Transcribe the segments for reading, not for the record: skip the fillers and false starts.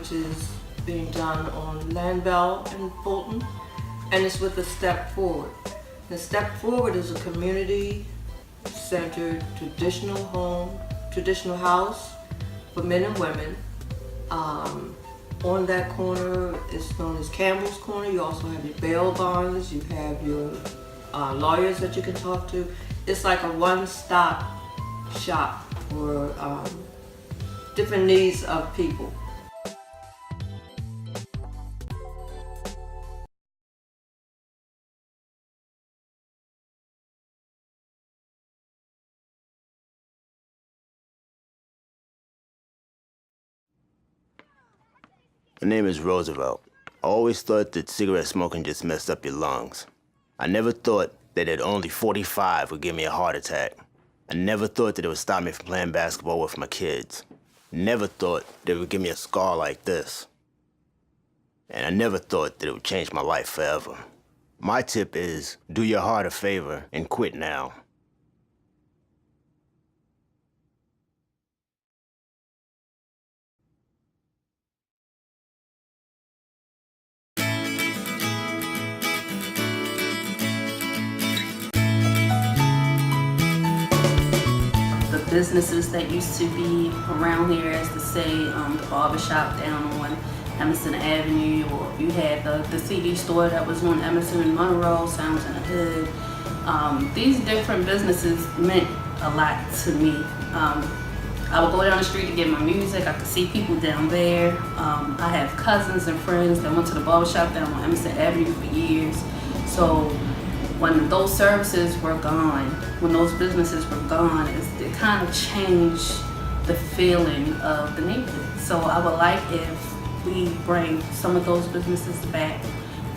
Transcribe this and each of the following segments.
which is being done on Landbell and Fulton, and it's with a Step Forward. The Step Forward is a community-centered traditional house for men and women. On that corner is known as Campbell's Corner. You also have your bail bonds, you have your lawyers that you can talk to. It's like a one-stop shop for different needs of people. My name is Roosevelt. I always thought that cigarette smoking just messed up your lungs. I never thought that at only 45 would give me a heart attack. I never thought that it would stop me from playing basketball with my kids. Never thought that it would give me a scar like this. And I never thought that it would change my life forever. My tip is, do your heart a favor and quit now. Businesses that used to be around here, as to say the barbershop down on Emerson Avenue, or if you had the CD store that was on Emerson and Monroe, Sounds in the Hood. These different businesses meant a lot to me. I would go down the street to get my music. I could see people down there. I have cousins and friends that went to the barbershop down on Emerson Avenue for years. So when those services were gone, when those businesses were gone, it kind of changed the feeling of the neighborhood. So I would like if we bring some of those businesses back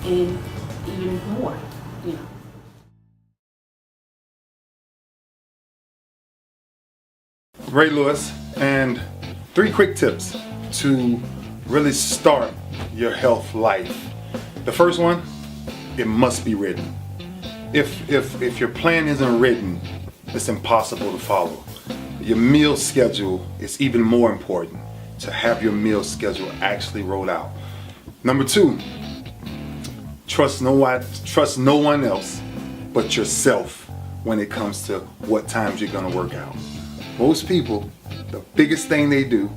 and even more, you know. Ray Lewis, and 3 quick tips to really start your health life. The first one, it must be written. If your plan isn't written, it's impossible to follow. Your meal schedule is even more important, to have your meal schedule actually rolled out. Number 2, trust no one else but yourself when it comes to what times you're gonna work out. Most people, the biggest thing they do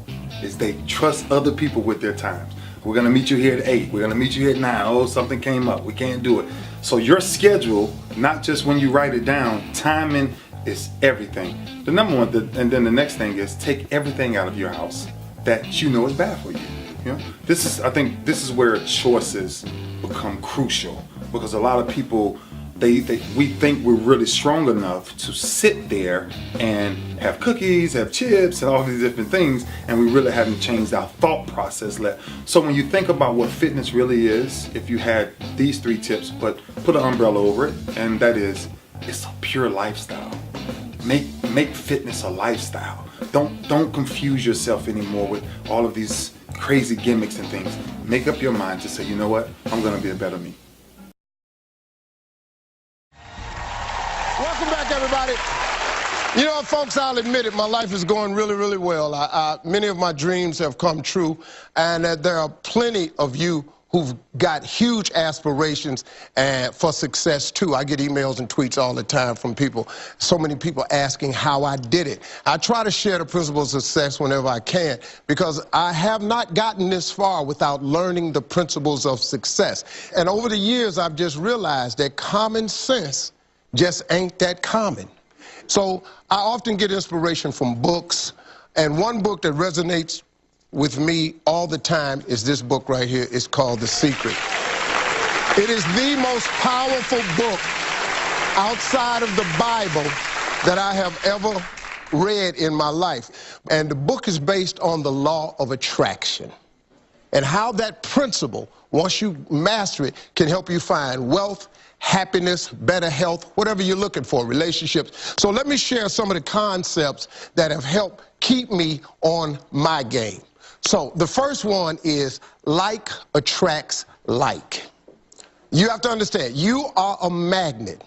is they trust other people with their times. We're gonna meet you here at 8, we're gonna meet you here at 9, oh, something came up, we can't do it. So your schedule, not just when you write it down, timing is everything. The number one, and then the next thing is take everything out of your house that you know is bad for you. You know, I think this is where choices become crucial, because a lot of people, we think we're really strong enough to sit there and have cookies, have chips, and all these different things, and we really haven't changed our thought process yet. So when you think about what fitness really is, if you had these 3 tips, but put an umbrella over it, and that is, it's a pure lifestyle. Make fitness a lifestyle. Don't confuse yourself anymore with all of these crazy gimmicks and things. Make up your mind to say, you know what, I'm gonna be a better me. Welcome back, everybody. You know, folks, I'll admit it, my life is going really, really well. Many of my dreams have come true, and there are plenty of you who've got huge aspirations for success, too. I get emails and tweets all the time from people, so many people asking how I did it. I try to share the principles of success whenever I can, because I have not gotten this far without learning the principles of success. And over the years, I've just realized that common sense just ain't that common. So I often get inspiration from books, and one book that resonates with me all the time is this book right here. It's called The Secret. It is the most powerful book outside of the Bible that I have ever read in my life. And the book is based on the law of attraction, and how that principle, once you master it, can help you find wealth, happiness, better health, whatever you're looking for, relationships. So let me share some of the concepts that have helped keep me on my game. So the first one is like attracts like. You have to understand, you are a magnet.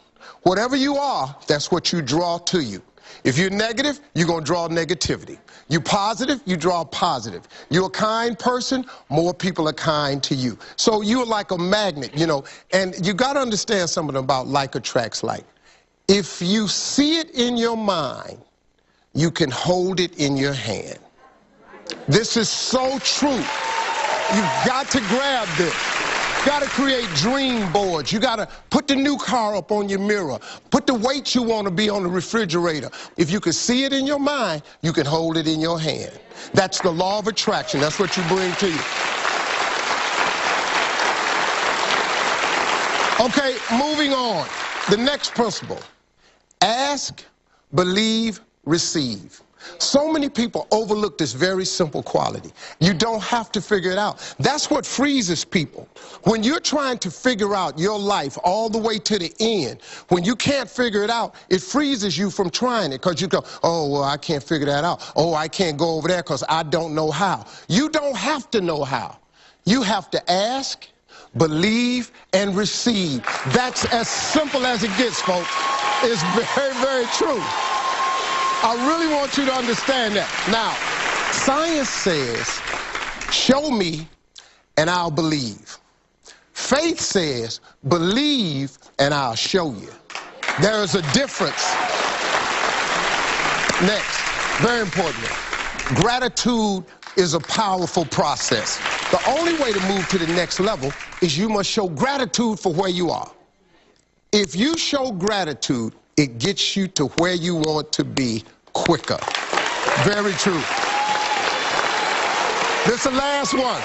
Whatever you are, that's what you draw to you. If you're negative, you're going to draw negativity. You're positive, you draw positive. You're a kind person, more people are kind to you. So you're like a magnet, you know, and you got to understand something about like attracts like. If you see it in your mind, you can hold it in your hand. This is so true. You've got to grab this. You got to create dream boards. You got to put the new car up on your mirror. Put the weight you want to be on the refrigerator. If you can see it in your mind, you can hold it in your hand. That's the law of attraction. That's what you bring to you. Okay, moving on. The next principle. Ask, believe, receive. So many people overlook this very simple quality. You don't have to figure it out. That's what freezes people. When you're trying to figure out your life all the way to the end, when you can't figure it out, it freezes you from trying it because you go, oh, well, I can't figure that out. Oh, I can't go over there because I don't know how. You don't have to know how. You have to ask, believe, and receive. That's as simple as it gets, folks. It's very, very true. I really want you to understand that. Now, science says, show me and I'll believe. Faith says, believe and I'll show you. There is a difference. Next, very important, gratitude is a powerful process. The only way to move to the next level is you must show gratitude for where you are. If you show gratitude, it gets you to where you want to be quicker. Very true. This is the last one.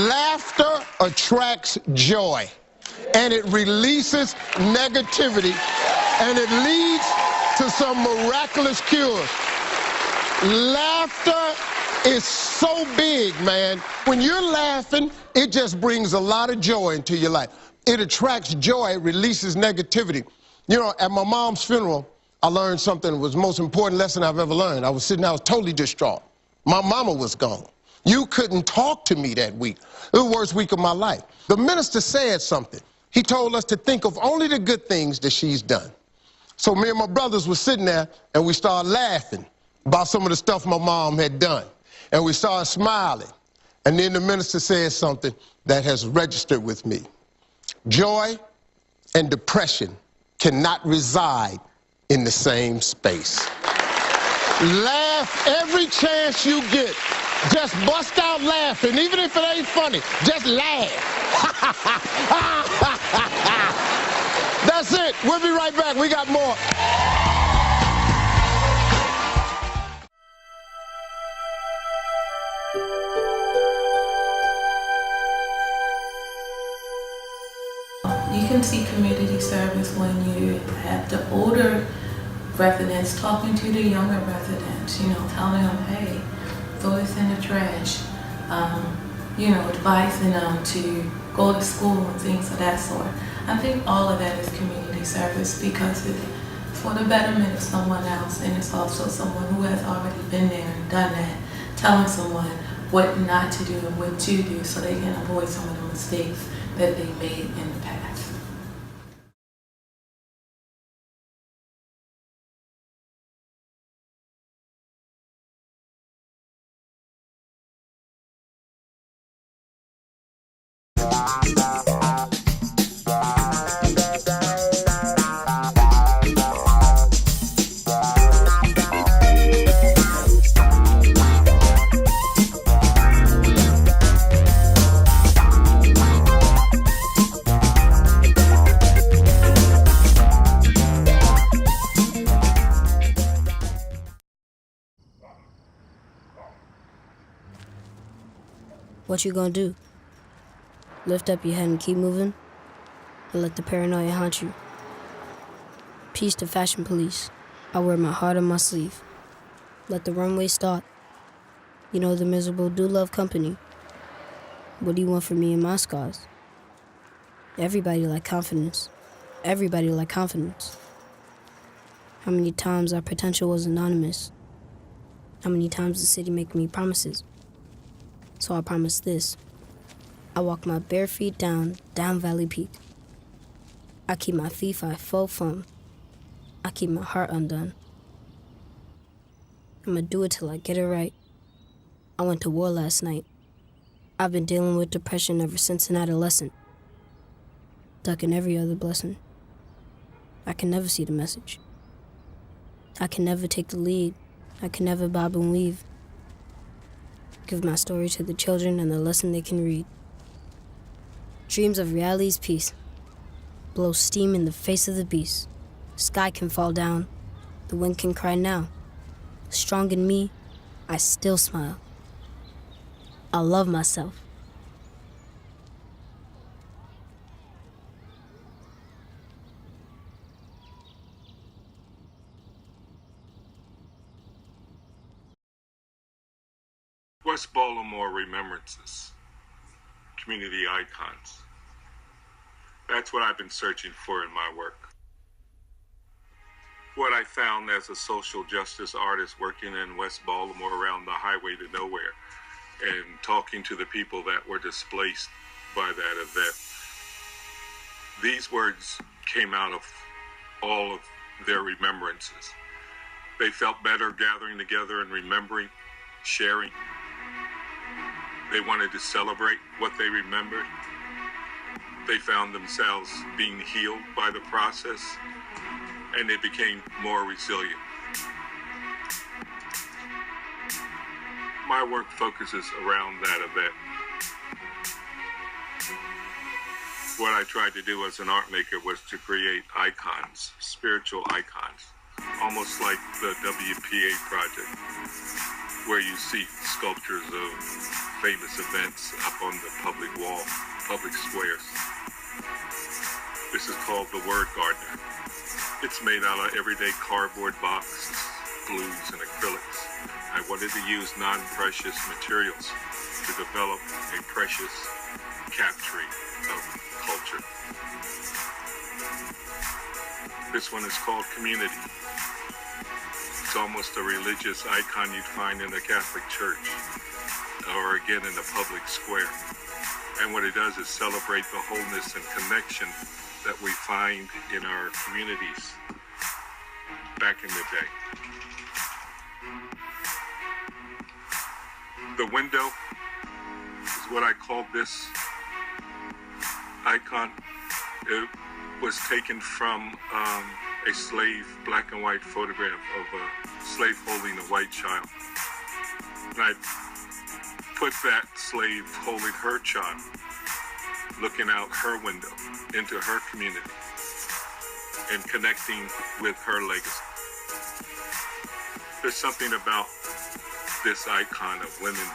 Laughter attracts joy, and it releases negativity, and it leads to some miraculous cures. Laughter is so big, man. When you're laughing, it just brings a lot of joy into your life. It attracts joy, it releases negativity. You know, at my mom's funeral, I learned something that was the most important lesson I've ever learned. I was sitting there, I was totally distraught. My mama was gone. You couldn't talk to me that week. It was the worst week of my life. The minister said something. He told us to think of only the good things that she's done. So me and my brothers were sitting there, and we started laughing about some of the stuff my mom had done. And we started smiling. And then the minister said something that has registered with me. Joy and depression cannot reside in the same space. Laugh every chance you get. Just bust out laughing, even if it ain't funny. Just laugh. That's it. We'll be right back. We got more. You can see community service when you have the older residents talking to the younger residents, you know, telling them, hey, throw this in the trash, you know, advising them to go to school and things of that sort. I think all of that is community service because it's for the betterment of someone else, and it's also someone who has already been there and done that, telling someone what not to do and what to do so they can avoid some of the mistakes that they made in the past. What you gonna do? Lift up your head and keep moving? Or let the paranoia haunt you? Peace to fashion police. I wear my heart on my sleeve. Let the runway start. You know the miserable do love company. What do you want from me and my scars? Everybody like confidence. Everybody like confidence. How many times our potential was anonymous? How many times the city make me promises? So I promise this. I walk my bare feet down Valley Peak. I keep my feet 5 full from. I keep my heart undone. I'ma do it till I get it right. I went to war last night. I've been dealing with depression ever since an adolescent. Ducking every other blessing. I can never see the message. I can never take the lead. I can never bob and weave. Give my story to the children and the lesson they can read. Dreams of reality's peace. Blow steam in the face of the beast. Sky can fall down. The wind can cry now. Strong in me, I still smile. I love myself. West Baltimore Remembrances, community icons. That's what I've been searching for in my work. What I found as a social justice artist working in West Baltimore around the highway to nowhere and talking to the people that were displaced by that event. These words came out of all of their remembrances. They felt better gathering together and remembering, sharing. They wanted to celebrate what they remembered. They found themselves being healed by the process, and they became more resilient. My work focuses around that event. What I tried to do as an art maker was to create icons, spiritual icons, almost like the WPA project, where you see sculptures of famous events up on the public wall, public squares. This is called the Word Gardener. It's made out of everyday cardboard boxes, glues, and acrylics. I wanted to use non-precious materials to develop a precious capturing of culture. This one is called Community. It's almost a religious icon you'd find in a Catholic church or again in a public square. And what it does is celebrate the wholeness and connection that we find in our communities back in the day. The window is what I called this icon. It was taken from a slave black and white photograph of a slave holding a white child. And I put that slave holding her child, looking out her window into her community and connecting with her legacy. There's something about this icon of women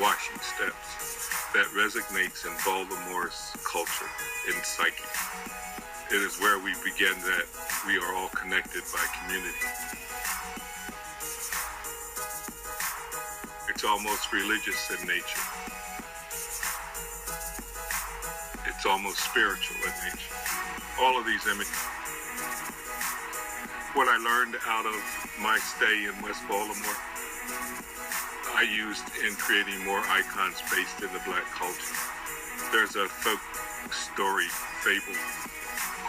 washing steps that resonates in Baltimore's culture and psyche. It is where we begin that we are all connected by community. It's almost religious in nature. It's almost spiritual in nature. All of these images. What I learned out of my stay in West Baltimore, I used in creating more icons based in the Black culture. There's a folk story, fable,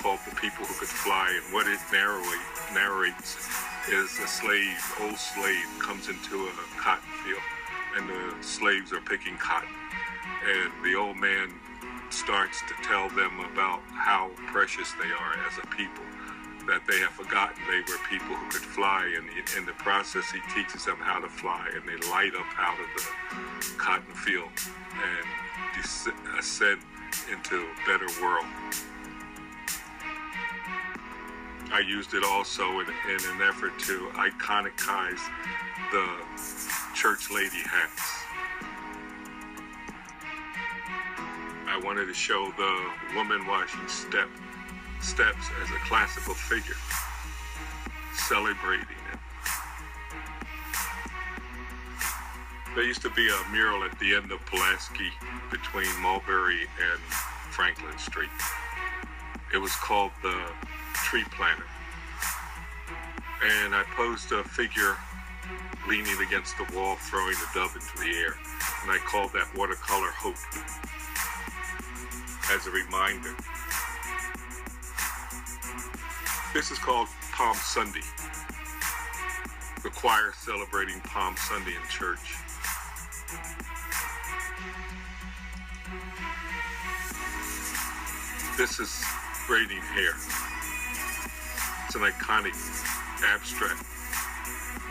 called The People Who Could Fly, and what it narrates is a slave, old slave, comes into a cotton field, and the slaves are picking cotton. And the old man starts to tell them about how precious they are as a people, that they have forgotten they were people who could fly, and in the process he teaches them how to fly, and they light up out of the cotton field and ascend into a better world. I used it also in an effort to iconicize the church lady hats. I wanted to show the woman washing steps as a classical figure, celebrating it. There used to be a mural at the end of Pulaski between Mulberry and Franklin Street. It was called the Tree Planter. And I posed a figure leaning against the wall, throwing a dove into the air. And I called that Watercolor Hope, as a reminder. This is called Palm Sunday. The choir celebrating Palm Sunday in church. This is braiding hair. It's an iconic abstract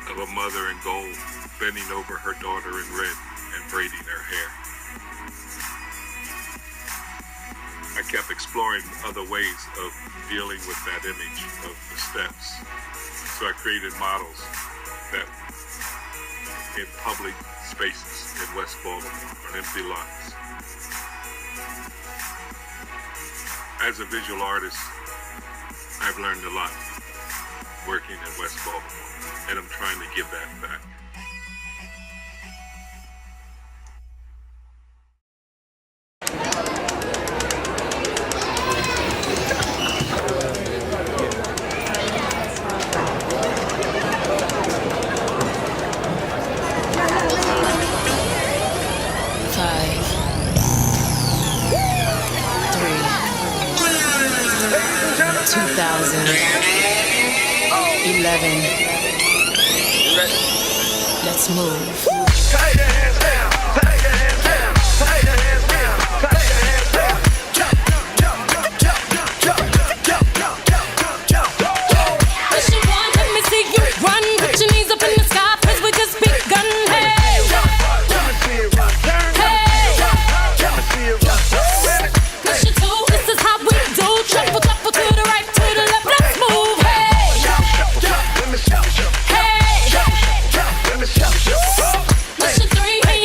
of a mother in gold bending over her daughter in red and braiding her hair. I kept exploring other ways of dealing with that image of the steps. So I created models that in public spaces in West Baltimore, on empty lots. As a visual artist, I've learned a lot working in West Baltimore, and I'm trying to give that back. Let's move. Three.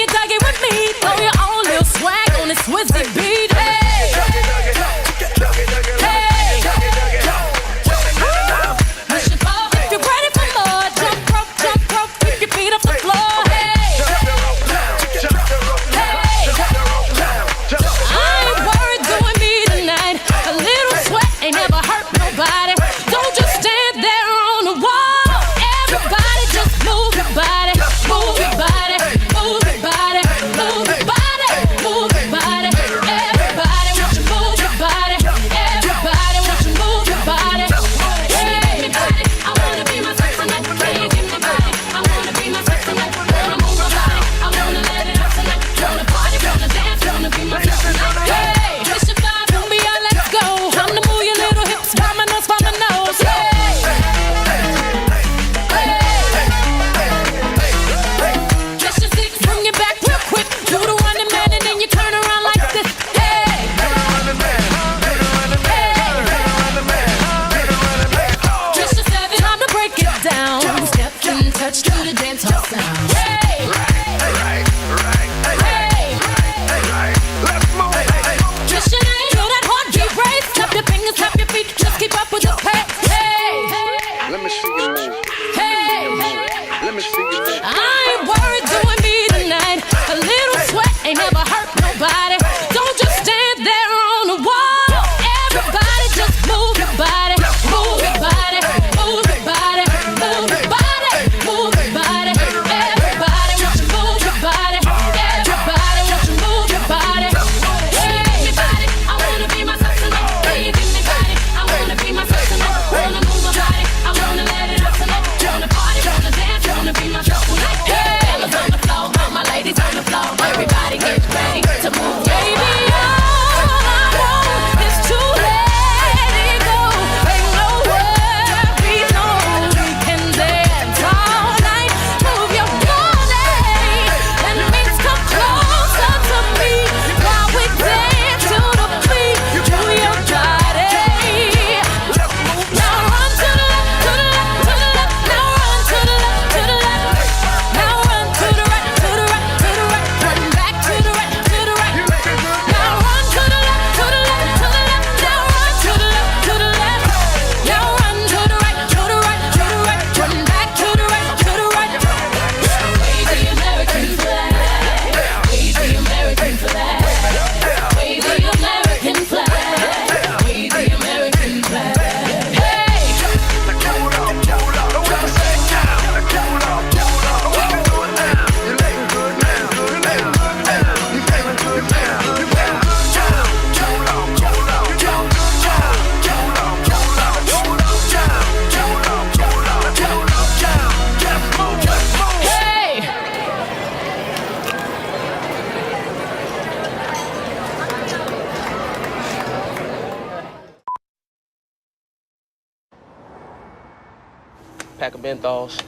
pack of menthols.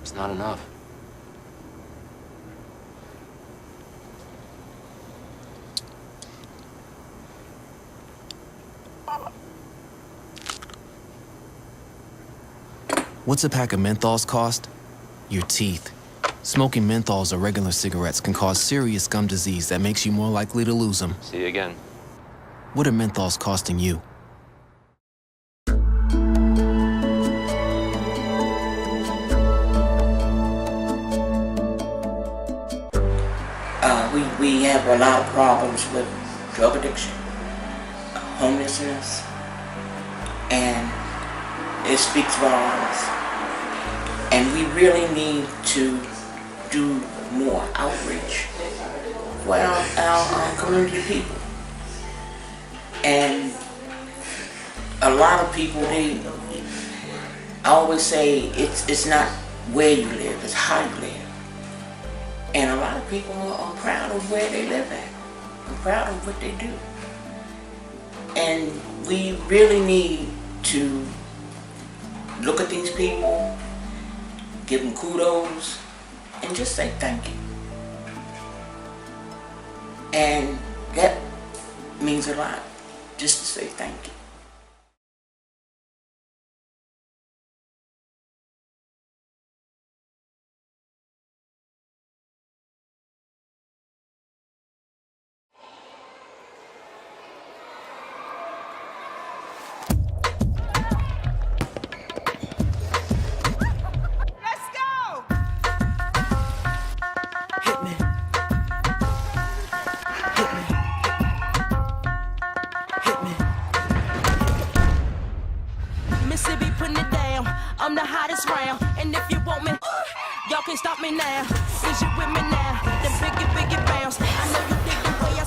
It's not enough. What's a pack of menthols cost? Your teeth. Smoking menthols or regular cigarettes can cause serious gum disease that makes you more likely to lose them. See you again. What are menthols costing you? We have a lot of problems with drug addiction, homelessness, and it speaks volumes. And we really need to do more outreach for our community people. And a lot of people, I always say it's not where you live, it's how you live. And a lot of people are proud of where they live at. I'm proud of what they do. And we really need to look at these people, give them kudos, and just say thank you. And that means a lot, just to say thank you. I'm the hottest round, and if you want me, y'all can't stop me now. Is you with me now? The biggie bounce. I know you dig the way I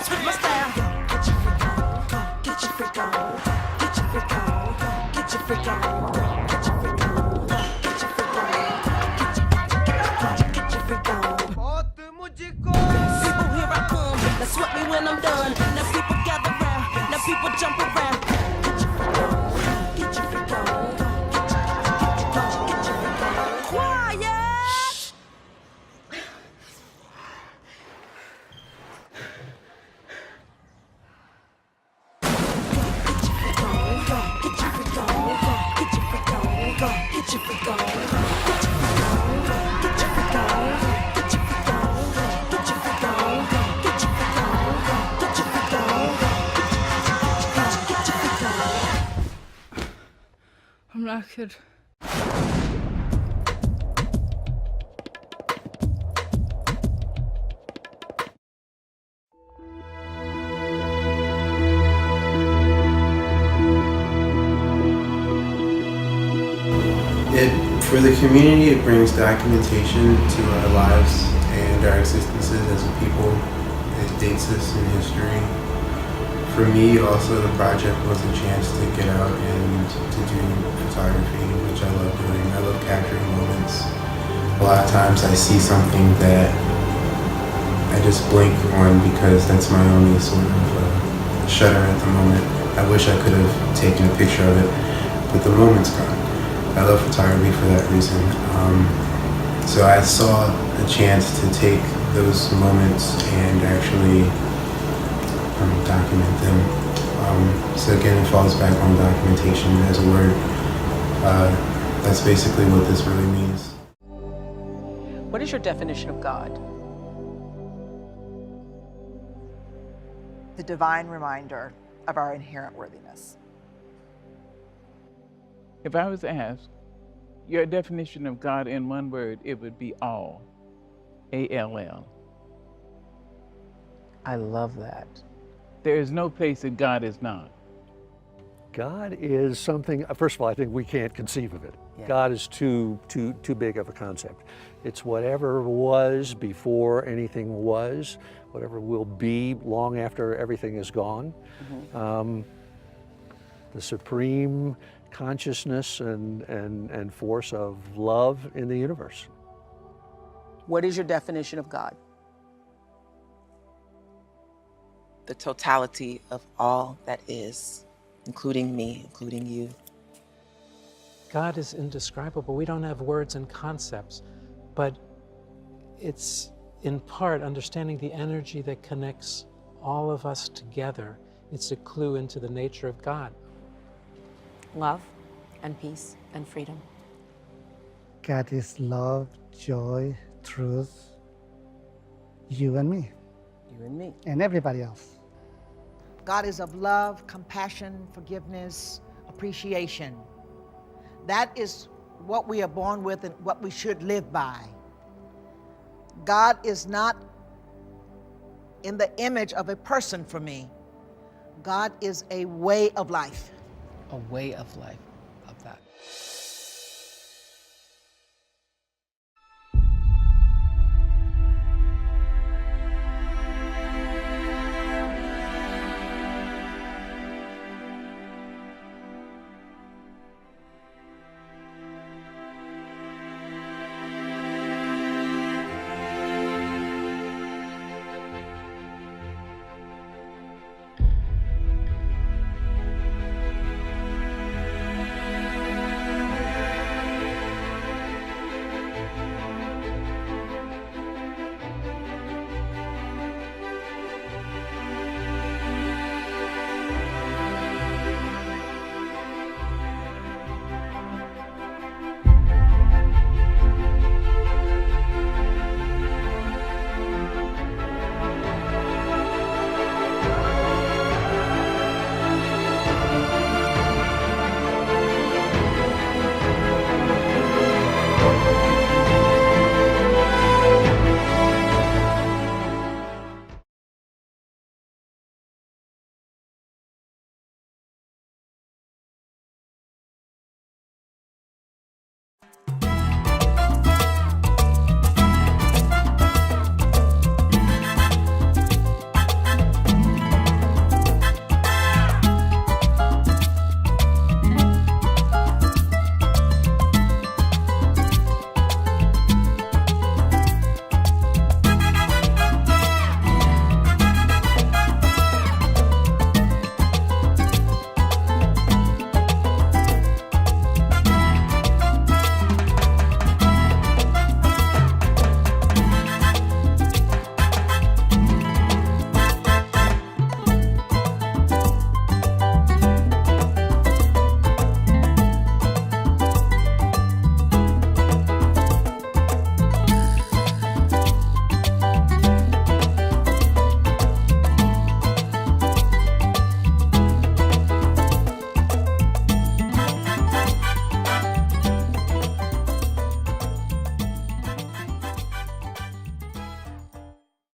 switch my style. Get your freak on, get your freak on, get your freak on, get your freak on, get your freak on, get your freak on, get your freak on. People, here I come. Now sweat me when I'm done. Now people gather round. Now people jump around. Get your freak on, get your freak on. I'm not good. For the community, it brings documentation to our lives and our existences as a people. It dates us in history. For me, also, the project was a chance to get out and to do photography, which I love doing. I love capturing moments. A lot of times I see something that I just blink on because that's my only sort of shutter at the moment. I wish I could have taken a picture of it, but the moment's gone. I love photography for that reason. So I saw a chance to take those moments and actually document them. So again, it falls back on documentation as a word. That's basically what this really means. What is your definition of God? The divine reminder of our inherent worthiness. If I was asked your definition of God in one word, it would be all. A-L-L. I love that. There is no place that God is not. God is something, first of all, I think we can't conceive of it. Yeah. God is too big of a concept. It's whatever was before anything was, whatever will be long after everything is gone. Mm-hmm. The supreme consciousness and force of love in the universe. What is your definition of God? The totality of all that is, including me, including you. God is indescribable. We don't have words and concepts, but it's in part understanding the energy that connects all of us together. It's a clue into the nature of God. Love and peace and freedom. God is love, joy, truth, you and me. You and me. And everybody else. God is of love, compassion, forgiveness, appreciation. That is what we are born with and what we should live by. God is not in the image of a person for me. God is a way of life. A way of life, of that.